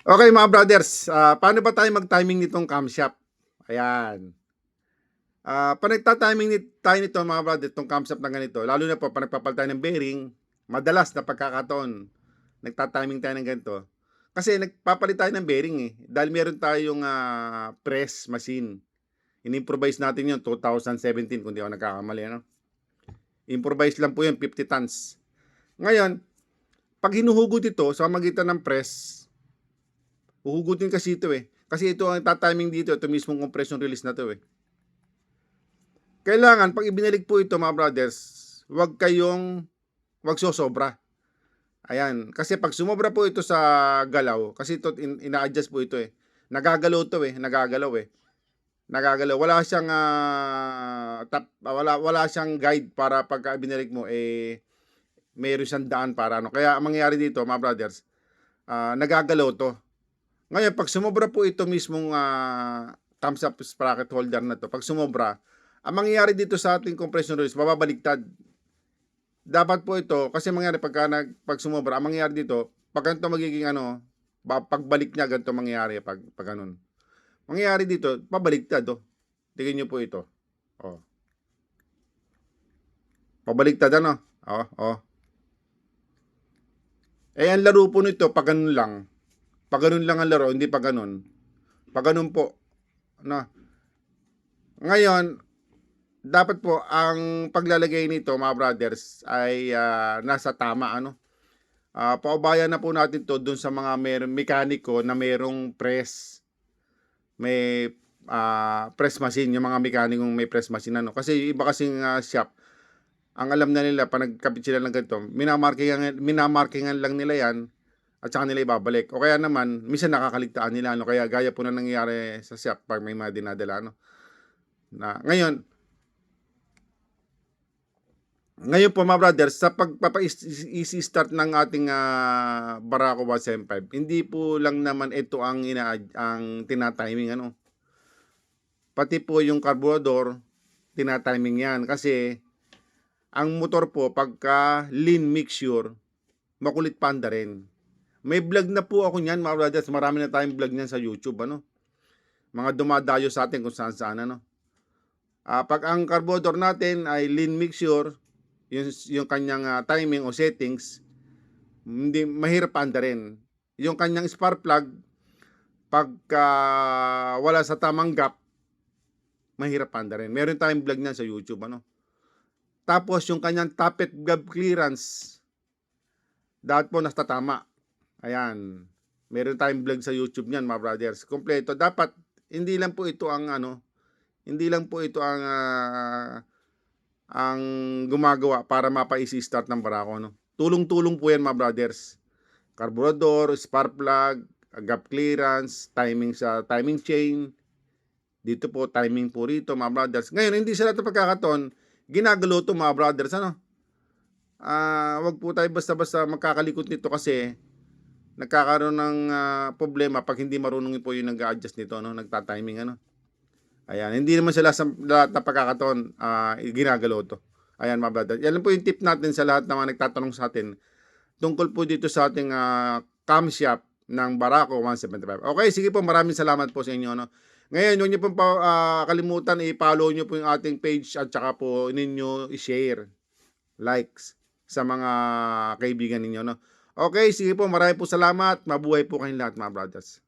Okay mga brothers, paano ba tayo mag-timing nitong camshaft? Ayan. 'Pag tayo nito mga brother, itong camshaft na ganito, lalo na po 'pag nagpapalit tayo ng bearing, madalas na pagkakataon, nagta-timing tayo ng ganito. Kasi nagpapalit tayo ng bearing, dahil meron tayong, press machine. In-improvise natin 'yun 2017 kung di ako nagkakamali ano. Improvise lang po 'yun, 50 tons. Ngayon, 'pag hinuhugot ito sa pamamagitan ng press, huhugutin kasi ito, Kasi ito ang timing dito, ito mismong compression release na 'to, Kailangan 'pag ibinalik po ito mga brothers, wag sosobra. Ayan, kasi 'pag sumobra po ito sa galaw, kasi ito ina-adjust po ito, Nagagalaw 'to, nagagalaw, Nagagalaw. Wala siyang guide para pagka binalik mo, mayroon siyang daan para ano. Kaya ang mangyayari dito mga brothers, nagagalaw 'to. Ngayon 'pag sumobra po ito mismong, thumbs up sprocket holder na 'to, 'pag sumobra, ang mangyayari dito sa ating compression release, mababaliktad. Dapat po ito, kasi mangyayari pag sumobra, ang mangyayari dito, pag ganito magiging ano, pagbalik niya, ganito mangyayari pag ganun. Mangyayari dito, pabaliktad, Tingnan niyo po ito. Oh. Pabaliktad ano? Oh. Ang laro po nito, pag ganun lang. Pag ganun lang ang laro, hindi pag ganun. Pag ganun po. No? Ngayon, dapat po ang paglalagay nito mga brothers ay nasa tama ano. Paubayan na po natin to dun sa mga mekaniko na merong press. May press machine, yung mga mekanikong may press machine ano. Kasi yung iba kasing shop, ang alam na nila pag nagkabit sila ng ganito, minamarkingan lang nila yan at saka nila ibabalik. O kaya naman, minsan nakakaligtaan nila ano. Kaya gaya po na nangyayari sa shop pag may mga dinadala ano. Ngayon po mga brothers, sa pagpapa-i-start ng ating Barako 175, hindi po lang naman ito ang tina-timing ano. Pati po yung carburetor, tina-timing yan. Kasi ang motor po pagka lean mixture, makulit panda rin. May vlog na po ako niyan mga brothers, marami na tayong vlog niyan sa YouTube ano. Mga dumadayo sa atin kung saan saan ano. Pag ang carburetor natin ay lean mixture, yung kanyang timing o settings, hindi mahirap anda rin. Yung kanyang spark plug, pagka wala sa tamang gap, mahirap anda rin. Meron tayong vlog niyan sa YouTube ano. Tapos yung kanyang tappet gap clearance, dapat po nasa tama. Ayan. Meron tayong vlog sa YouTube niyan mga brothers. Kompleto. Dapat hindi lang po ito ang ang gumagawa para mapa-i-start ng Barako no. Tulong-tulong po yan mga brothers. Carburetor, spark plug, gap clearance, timing sa timing chain. Dito po timing po rito mga brothers. Ngayon hindi sa lahat ng pagkakataon ginagalaw to mga brothers ano. Wag po tayo basta-basta magkakalikot nito kasi nagkakaroon ng problema pag hindi marunong po yung nag-a-adjust nito no, nagta-timing ano. Ayan, hindi naman sila sa lahat ng pagkakataon ginagalaw to. Ayan mga brother. Yan po yung tip natin sa lahat ng mga nagtatanong sa atin tungkol po dito sa ating camshaft ng Barako 175. Okay, sige po, maraming salamat po sa inyo. No? Ngayon, huwag niyo pong kalimutan i-follow niyo po yung ating page at saka po ninyo i-share, likes sa mga kaibigan ninyo. No? Okay, sige po, maraming po salamat. Mabuhay po kayong lahat mga brothers.